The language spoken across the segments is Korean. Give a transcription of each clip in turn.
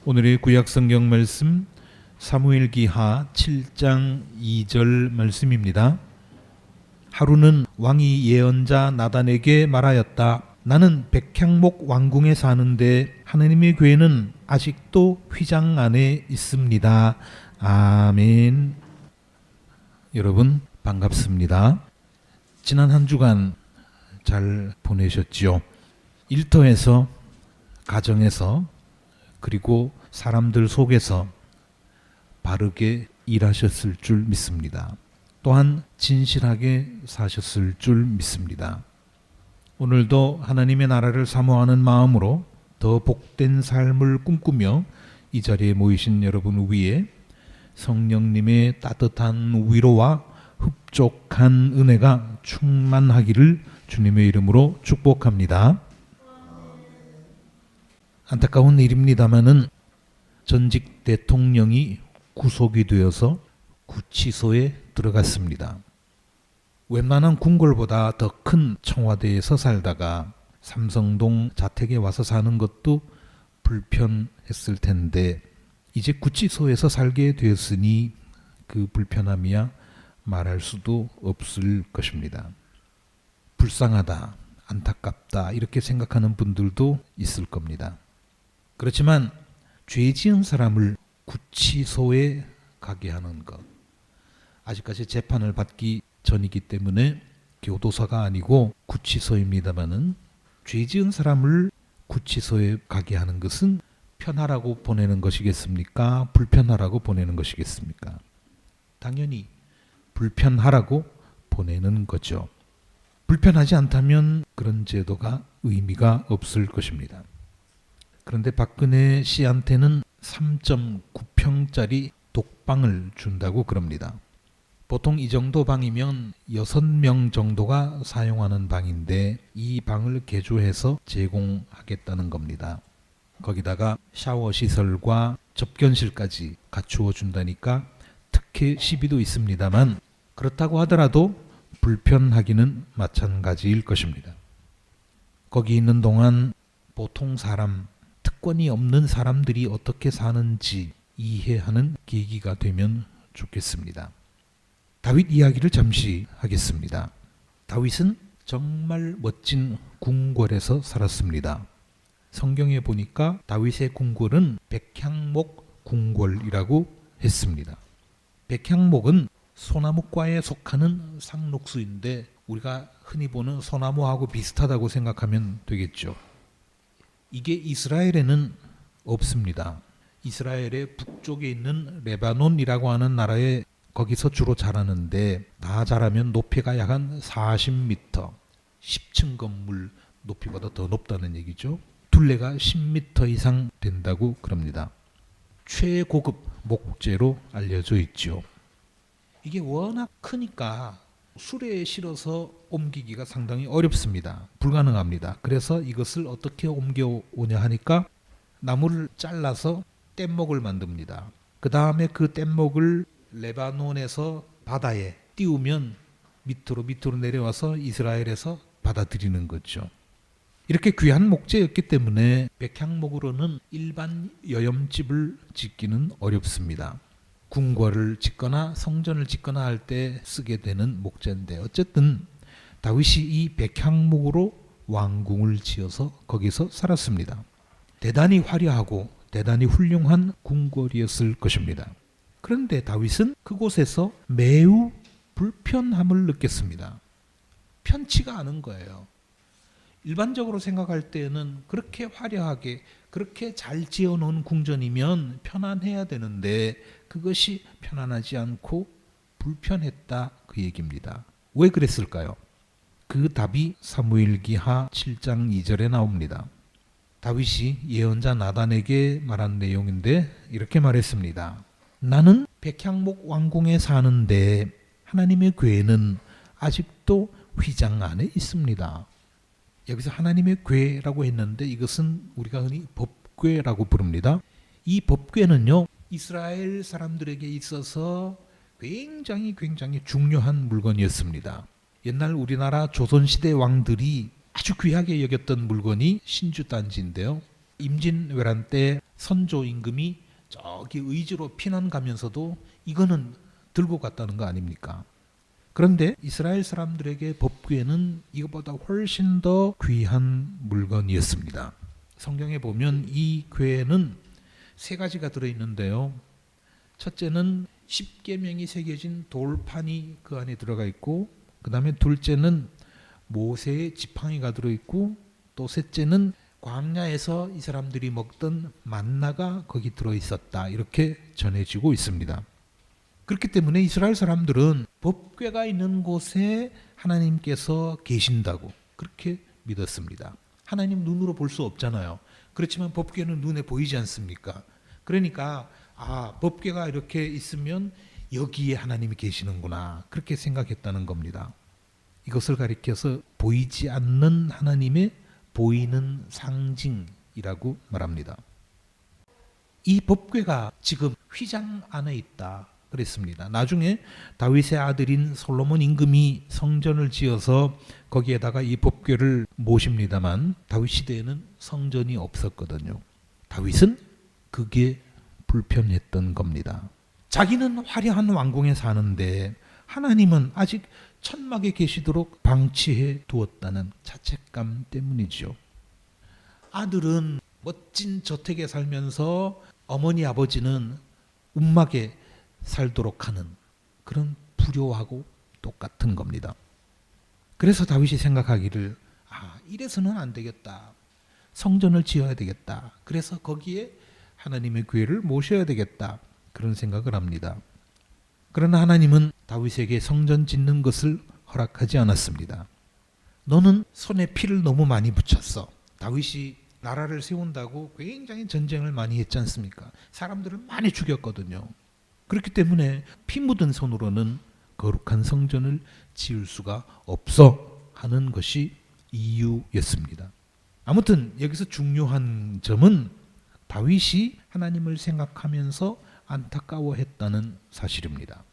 오늘의 구약 성경 말씀 사무엘기하 7장 2절 말씀입니다. 하루는 왕이 예언자 나단에게 말하였다. 나는 백향목 왕궁에 사는데 하나님의 교회는 아직도 휘장 안에 있습니다. 아멘. 여러분 반갑습니다. 지난 한 주간 잘 보내셨죠? 일터에서, 가정에서, 그리고 사람들 속에서 바르게 일하셨을 줄 믿습니다. 또한 진실하게 사셨을 줄 믿습니다. 오늘도 하나님의 나라를 사모하는 마음으로 더 복된 삶을 꿈꾸며 이 자리에 모이신 여러분 위에 성령님의 따뜻한 위로와 흡족한 은혜가 충만하기를 주님의 이름으로 축복합니다. 안타까운 일입니다마는 전직 대통령이 구속이 되어서 구치소에 들어갔습니다. 웬만한 궁궐보다 더 큰 청와대에서 살다가 삼성동 자택에 와서 사는 것도 불편했을 텐데 이제 구치소에서 살게 되었으니 그 불편함이야 말할 수도 없을 것입니다. 불쌍하다, 안타깝다 이렇게 생각하는 분들도 있을 겁니다. 그렇지만 죄 지은 사람을 구치소에 가게 하는 것, 아직까지 재판을 받기 전이기 때문에 교도소가 아니고 구치소입니다마는 죄 지은 사람을 구치소에 가게 하는 것은 편하라고 보내는 것이겠습니까? 불편하라고 보내는 것이겠습니까? 당연히 불편하라고 보내는 거죠. 불편하지 않다면 그런 제도가 의미가 없을 것입니다. 그런데 박근혜 씨한테는 3.9평짜리 독방을 준다고 그럽니다. 보통 이 정도 방이면 6명 정도가 사용하는 방인데 이 방을 개조해서 제공하겠다는 겁니다. 거기다가 샤워 시설과 접견실까지 갖추어 준다니까 특혜 시비도 있습니다만 그렇다고 하더라도 불편하기는 마찬가지일 것입니다. 거기 있는 동안 보통 사람, 특권이 없는 사람들이 어떻게 사는지 이해하는 계기가 되면 좋겠습니다. 다윗 이야기를 잠시 하겠습니다. 다윗은 정말 멋진 궁궐에서 살았습니다. 성경에 보니까 다윗의 궁궐은 백향목 궁궐이라고 했습니다. 백향목은 소나무과에 속하는 상록수인데 우리가 흔히 보는 소나무하고 비슷하다고 생각하면 되겠죠. 이게 이스라엘에는 없습니다. 이스라엘의 북쪽에 있는 레바논이라고 하는 나라에 거기서 주로 자라는데 다 자라면 높이가 약 한 40m, 10층 건물 높이보다 더 높다는 얘기죠. 둘레가 10m 이상 된다고 그럽니다. 최고급 목재로 알려져 있죠. 이게 워낙 크니까 수레에 실어서 옮기기가 상당히 어렵습니다. 불가능합니다. 그래서 이것을 어떻게 옮겨오냐 하니까 나무를 잘라서 뗏목을 만듭니다. 그 다음에 그 뗏목을 레바논에서 바다에 띄우면 밑으로 내려와서 이스라엘에서 받아들이는 거죠. 이렇게 귀한 목재였기 때문에 백향목으로는 일반 여염집을 짓기는 어렵습니다. 궁궐을 짓거나 성전을 짓거나 할 때 쓰게 되는 목재인데 어쨌든 다윗이 이 백향목으로 왕궁을 지어서 거기서 살았습니다. 대단히 화려하고 대단히 훌륭한 궁궐이었을 것입니다. 그런데 다윗은 그곳에서 매우 불편함을 느꼈습니다. 편치가 않은 거예요. 일반적으로 생각할 때는 그렇게 화려하게 그렇게 잘 지어놓은 궁전이면 편안해야 되는데 그것이 편안하지 않고 불편했다 그 얘기입니다. 왜 그랬을까요? 그 답이 사무엘기하 7장 2절에 나옵니다. 다윗이 예언자 나단에게 말한 내용인데 이렇게 말했습니다. 나는 백향목 왕궁에 사는데 하나님의 궤는 아직도 휘장 안에 있습니다. 여기서 하나님의 궤라고 했는데 이것은 우리가 흔히 법궤라고 부릅니다. 이 법궤는요 이스라엘 사람들에게 있어서 굉장히 중요한 물건이었습니다. 옛날 우리나라 조선시대 왕들이 아주 귀하게 여겼던 물건이 신주단지인데요. 임진왜란 때 선조 임금이 저기 의지로 피난 가면서도 이거는 들고 갔다는 거 아닙니까? 그런데 이스라엘 사람들에게 법궤는 이것보다 훨씬 더 귀한 물건이었습니다. 성경에 보면 이 궤는 세 가지가 들어있는데요. 첫째는 십계명이 새겨진 돌판이 그 안에 들어가 있고, 그 다음에 둘째는 모세의 지팡이가 들어있고, 또 셋째는 광야에서 이 사람들이 먹던 만나가 거기 들어있었다, 이렇게 전해지고 있습니다. 그렇기 때문에 이스라엘 사람들은 법궤가 있는 곳에 하나님께서 계신다고 그렇게 믿었습니다. 하나님 눈으로 볼 수 없잖아요. 그렇지만 법궤는 눈에 보이지 않습니까? 그러니까 법궤가 이렇게 있으면 여기에 하나님이 계시는구나, 그렇게 생각했다는 겁니다. 이것을 가리켜서 보이지 않는 하나님의 보이는 상징이라고 말합니다. 이 법궤가 지금 휘장 안에 있다 그랬습니다. 나중에 다윗의 아들인 솔로몬 임금이 성전을 지어서 거기에다가 이 법궤를 모십니다만, 다윗 시대에는 성전이 없었거든요. 다윗은 그게 불편했던 겁니다. 자기는 화려한 왕궁에 사는데 하나님은 아직 천막에 계시도록 방치해 두었다는 자책감 때문이죠. 아들은 멋진 저택에 살면서 어머니 아버지는 움막에 살도록 하는 그런 불효하고 똑같은 겁니다. 그래서 다윗이 생각하기를 이래서는 안 되겠다. 성전을 지어야 되겠다. 그래서 거기에 하나님의 궤를 모셔야 되겠다. 그런 생각을 합니다. 그러나 하나님은 다윗에게 성전 짓는 것을 허락하지 않았습니다. 너는 손에 피를 너무 많이 붙였어. 다윗이 나라를 세운다고 굉장히 전쟁을 많이 했지 않습니까? 사람들을 많이 죽였거든요. 그렇기 때문에 피 묻은 손으로는 거룩한 성전을 지을 수가 없어 하는 것이 이유였습니다. 아무튼 여기서 중요한 점은 다윗이 하나님을 생각하면서 안타까워했다는 사실입니다.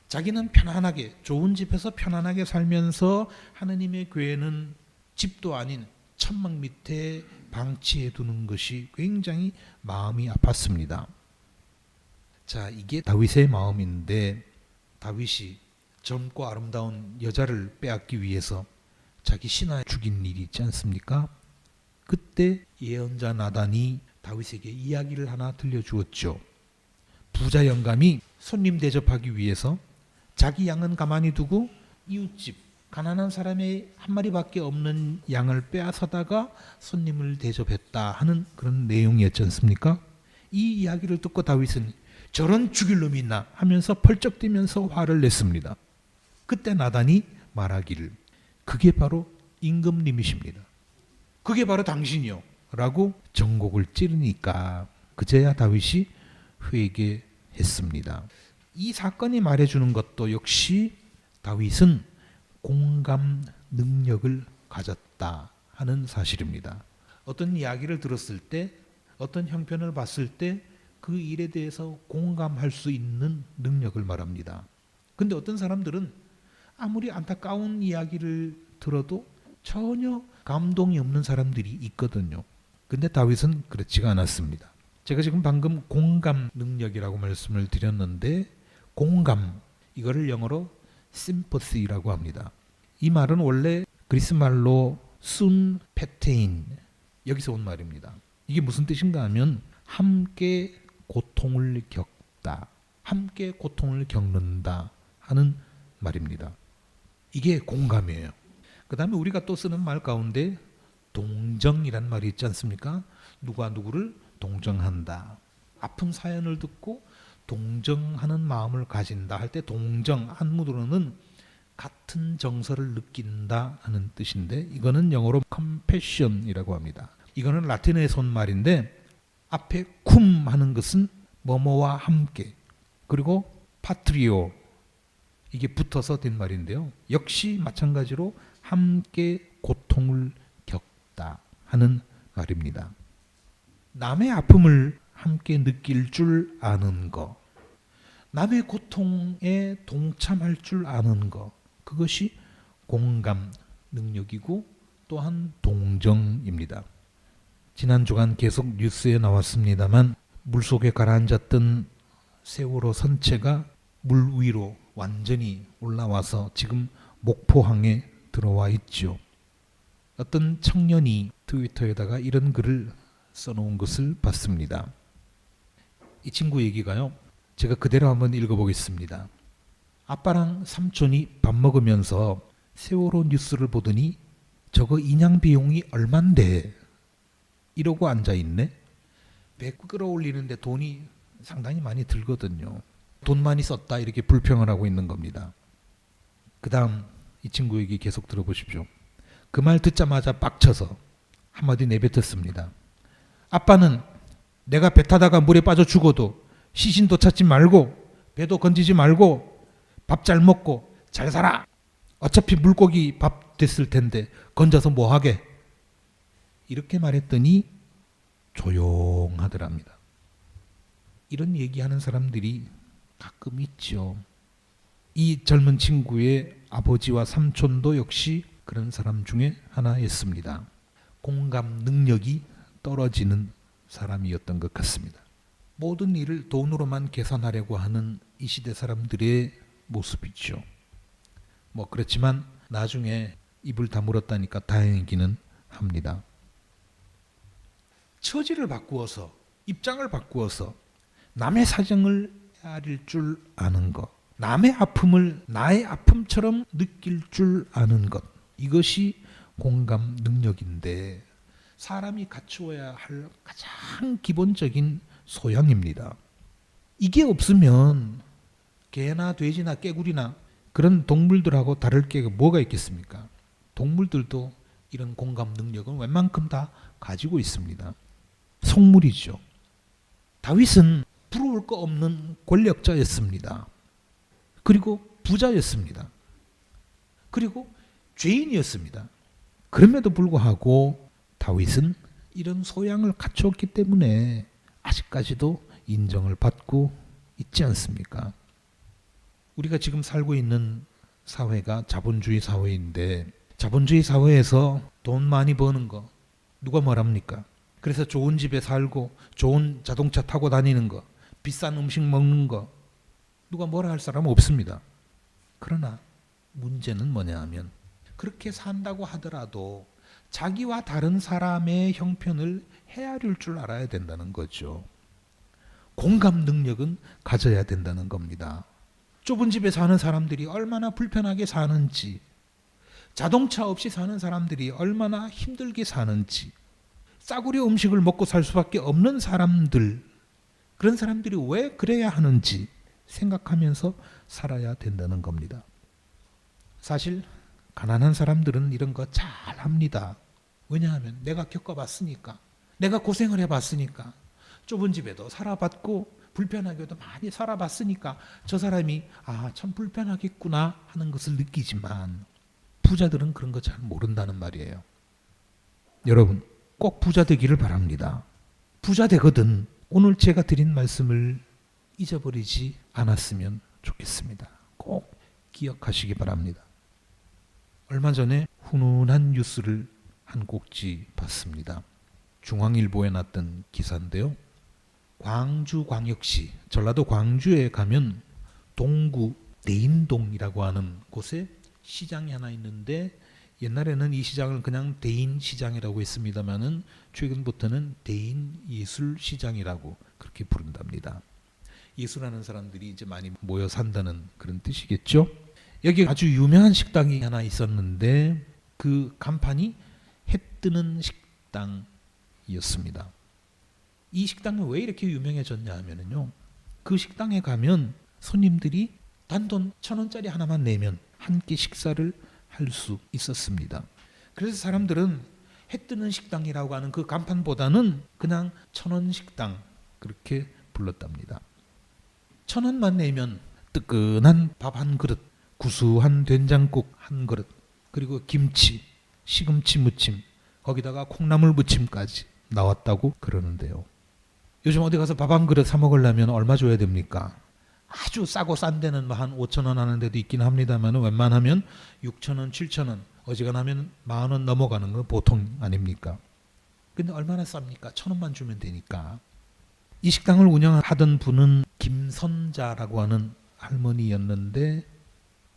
자기는 편안하게 좋은 집에서 편안하게 살면서 하나님의 궤는 집도 아닌 천막 밑에 방치해 두는 것이 굉장히 마음이 아팠습니다. 자, 이게 다윗의 마음인데, 다윗이 젊고 아름다운 여자를 빼앗기 위해서 자기 신하 죽인 일이 있지 않습니까? 그때 예언자 나단이 다윗에게 이야기를 하나 들려주었죠. 부자 영감이 손님 대접하기 위해서 자기 양은 가만히 두고 이웃집 가난한 사람의 한 마리밖에 없는 양을 빼앗아다가 손님을 대접했다 하는 그런 내용이었지 않습니까? 이 이야기를 듣고 다윗은 저런 죽일 놈이 있나 하면서 펄쩍 뛰면서 화를 냈습니다. 그때 나단이 말하기를 그게 바로 임금님이십니다. 그게 바로 당신이요 라고 전곡을 찌르니까 그제야 다윗이 회개했습니다. 이 사건이 말해주는 것도 역시 다윗은 공감 능력을 가졌다 하는 사실입니다. 어떤 이야기를 들었을 때, 어떤 형편을 봤을 때 그 일에 대해서 공감할 수 있는 능력을 말합니다. 근데 어떤 사람들은 아무리 안타까운 이야기를 들어도 전혀 감동이 없는 사람들이 있거든요. 근데 다윗은 그렇지가 않았습니다. 제가 지금 방금 공감 능력이라고 말씀을 드렸는데, 공감, 이거를 영어로 sympathy라고 합니다. 이 말은 원래 그리스 말로 순 페테인, 여기서 온 말입니다. 이게 무슨 뜻인가 하면 함께 고통을 겪다, 함께 고통을 겪는다 하는 말입니다. 이게 공감이에요. 그 다음에 우리가 또 쓰는 말 가운데 동정이란 말이 있지 않습니까? 누가 누구를 동정한다. 아픈 사연을 듣고 동정하는 마음을 가진다 할 때 동정, 한문으로는 같은 정서를 느낀다 하는 뜻인데, 이거는 영어로 compassion이라고 합니다. 이거는 라틴어에서 온 말인데, 앞에 쿰 하는 것은 뭐뭐와 함께, 그리고 파트리오, 이게 붙어서 된 말인데요. 역시 마찬가지로 함께 고통을 겪다 하는 말입니다. 남의 아픔을 함께 느낄 줄 아는 것, 남의 고통에 동참할 줄 아는 것, 그것이 공감 능력이고 또한 동정입니다. 지난 주간 계속 뉴스에 나왔습니다만 물속에 가라앉았던 세월호 선체가 물 위로 완전히 올라와서 지금 목포항에 들어와 있죠. 어떤 청년이 트위터에다가 이런 글을 써놓은 것을 봤습니다. 이 친구 얘기가요. 제가 그대로 한번 읽어보겠습니다. 아빠랑 삼촌이 밥 먹으면서 세월호 뉴스를 보더니 저거 인양 비용이 얼만데 이러고 앉아있네. 배 끌어올리는데 돈이 상당히 많이 들거든요. 돈 많이 썼다 이렇게 불평을 하고 있는 겁니다. 그 다음 이 친구 얘기 계속 들어보십시오. 그 말 듣자마자 빡쳐서 한마디 내뱉었습니다. 아빠는 내가 배 타다가 물에 빠져 죽어도 시신도 찾지 말고 배도 건지지 말고 밥 잘 먹고 잘 살아. 어차피 물고기 밥 됐을 텐데 건져서 뭐 하게. 이렇게 말했더니 조용하더랍니다. 이런 얘기하는 사람들이 가끔 있죠. 이 젊은 친구의 아버지와 삼촌도 역시 그런 사람 중에 하나였습니다. 공감 능력이 떨어지는 사람이었던 것 같습니다. 모든 일을 돈으로만 계산하려고 하는 이 시대 사람들의 모습이죠. 뭐 그렇지만 나중에 입을 다물었다니까 다행이기는 합니다. 처지를 바꾸어서 입장을 바꾸어서 남의 사정을 헤아릴 줄 아는 것, 남의 아픔을 나의 아픔처럼 느낄 줄 아는 것, 이것이 공감 능력인데 사람이 갖추어야 할 가장 기본적인 소양입니다. 이게 없으면 개나 돼지나 깨구리나 그런 동물들하고 다를 게 뭐가 있겠습니까? 동물들도 이런 공감 능력은 웬만큼 다 가지고 있습니다. 속물이죠. 다윗은 부러울 거 없는 권력자였습니다. 그리고 부자였습니다. 그리고 죄인이었습니다. 그럼에도 불구하고 다윗은 이런 소양을 갖추었기 때문에 아직까지도 인정을 받고 있지 않습니까? 우리가 지금 살고 있는 사회가 자본주의 사회인데 자본주의 사회에서 돈 많이 버는 거 누가 뭐랍니까? 그래서 좋은 집에 살고 좋은 자동차 타고 다니는 거, 비싼 음식 먹는 거 누가 뭐라 할 사람은 없습니다. 그러나 문제는 뭐냐 하면 그렇게 산다고 하더라도 자기와 다른 사람의 형편을 헤아릴 줄 알아야 된다는 거죠. 공감 능력은 가져야 된다는 겁니다. 좁은 집에 사는 사람들이 얼마나 불편하게 사는지, 자동차 없이 사는 사람들이 얼마나 힘들게 사는지, 싸구려 음식을 먹고 살 수밖에 없는 사람들, 그런 사람들이 왜 그래야 하는지 생각하면서 살아야 된다는 겁니다. 사실 가난한 사람들은 이런 거 잘 합니다. 왜냐하면 내가 겪어봤으니까, 내가 고생을 해봤으니까, 좁은 집에도 살아봤고 불편하게도 많이 살아봤으니까 저 사람이 참 불편하겠구나 하는 것을 느끼지만 부자들은 그런 거 잘 모른다는 말이에요. 여러분 꼭 부자 되기를 바랍니다. 부자 되거든 오늘 제가 드린 말씀을 잊어버리지 않았으면 좋겠습니다. 꼭 기억하시기 바랍니다. 얼마 전에 훈훈한 뉴스를 한 꼭지 봤습니다. 중앙일보에 났던 기사인데요. 광주광역시, 전라도 광주에 가면 동구 대인동이라고 하는 곳에 시장이 하나 있는데 옛날에는 이 시장을 그냥 대인시장이라고 했습니다마는 최근부터는 대인예술시장이라고 그렇게 부른답니다. 예술하는 사람들이 이제 많이 모여 산다는 그런 뜻이겠죠. 여기 아주 유명한 식당이 하나 있었는데 그 간판이 해 뜨는 식당이었습니다. 이 식당은 왜 이렇게 유명해졌냐 하면요. 그 식당에 가면 손님들이 단돈 1,000원짜리 하나만 내면 한 끼 식사를 할 수 있었습니다. 그래서 사람들은 해 뜨는 식당이라고 하는 그 간판보다는 그냥 1,000원 식당 그렇게 불렀답니다. 1,000원만 내면 뜨끈한 밥 한 그릇, 구수한 된장국 한 그릇, 그리고 김치, 시금치 무침, 거기다가 콩나물 무침까지 나왔다고 그러는데요. 요즘 어디 가서 밥 한 그릇 사 먹으려면 얼마 줘야 됩니까? 아주 싸고 싼 데는 한 5,000원 하는 데도 있긴 합니다만 웬만하면 6,000원, 7,000원, 어지간하면 10,000원 넘어가는 건 보통 아닙니까? 근데 얼마나 쌉니까? 1,000원만 주면 되니까. 이 식당을 운영하던 분은 김선자라고 하는 할머니였는데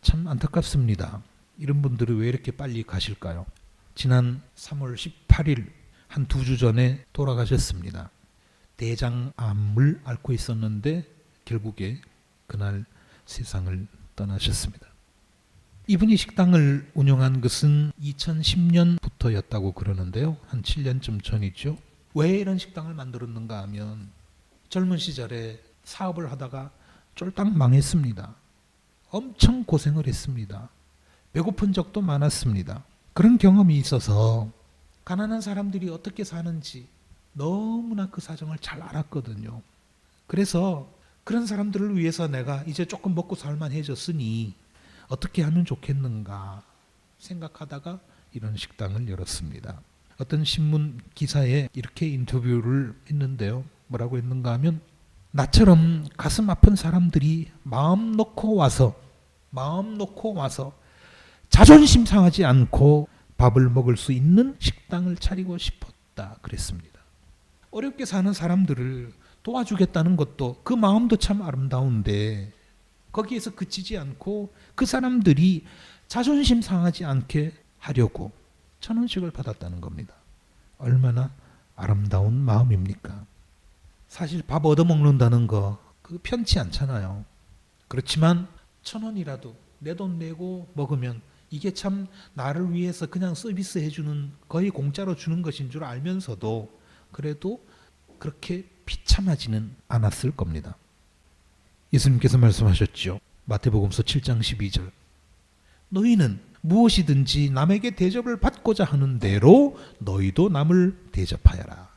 참 안타깝습니다. 이런 분들이 왜 이렇게 빨리 가실까요? 지난 3월 18일 한 2주 전에 돌아가셨습니다. 대장암을 앓고 있었는데 결국에 그날 세상을 떠나셨습니다. 이분이 식당을 운영한 것은 2010년부터였다고 그러는데요. 한 7년쯤 전이죠. 왜 이런 식당을 만들었는가 하면 젊은 시절에 사업을 하다가 쫄딱 망했습니다. 엄청 고생을 했습니다. 배고픈 적도 많았습니다. 그런 경험이 있어서 가난한 사람들이 어떻게 사는지 너무나 그 사정을 잘 알았거든요. 그래서 그런 사람들을 위해서 내가 이제 조금 먹고 살만해졌으니 어떻게 하면 좋겠는가 생각하다가 이런 식당을 열었습니다. 어떤 신문 기사에 이렇게 인터뷰를 했는데요. 뭐라고 했는가 하면 나처럼 가슴 아픈 사람들이 마음 놓고 와서 자존심 상하지 않고 밥을 먹을 수 있는 식당을 차리고 싶었다 그랬습니다. 어렵게 사는 사람들을 도와주겠다는 것도 그 마음도 참 아름다운데 거기에서 그치지 않고 그 사람들이 자존심 상하지 않게 하려고 1,000원씩을 받았다는 겁니다. 얼마나 아름다운 마음입니까? 사실 밥 얻어먹는다는 거 그거 편치 않잖아요. 그렇지만 1,000원이라도 내 돈 내고 먹으면 이게 참 나를 위해서 그냥 서비스 해주는 거의 공짜로 주는 것인 줄 알면서도 그래도 그렇게 비참하지는 않았을 겁니다. 예수님께서 말씀하셨죠. 마태복음서 7장 12절 너희는 무엇이든지 남에게 대접을 받고자 하는 대로 너희도 남을 대접하여라.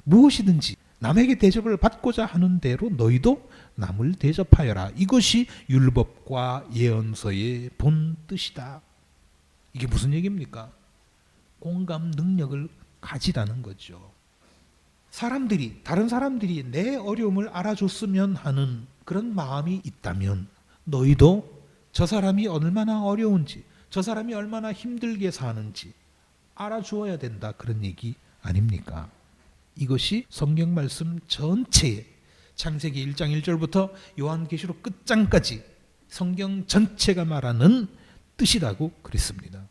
무엇이든지 남에게 대접을 받고자 하는 대로 너희도 남을 대접하여라. 이것이 율법과 예언서의 본 뜻이다. 이게 무슨 얘기입니까? 공감 능력을 가지라는 거죠. 다른 사람들이 내 어려움을 알아줬으면 하는 그런 마음이 있다면 너희도 저 사람이 얼마나 어려운지, 저 사람이 얼마나 힘들게 사는지 알아주어야 된다. 그런 얘기 아닙니까? 이것이 성경 말씀 전체에 창세기 1장 1절부터 요한계시록 끝장까지 성경 전체가 말하는 뜻이라고 그랬습니다.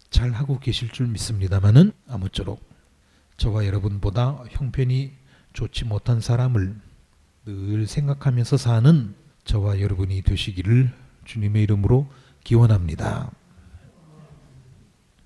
잘 하고 계실 줄 믿습니다마는 아무쪼록 저와 여러분보다 형편이 좋지 못한 사람을 늘 생각하면서 사는 저와 여러분이 되시기를 주님의 이름으로 기원합니다.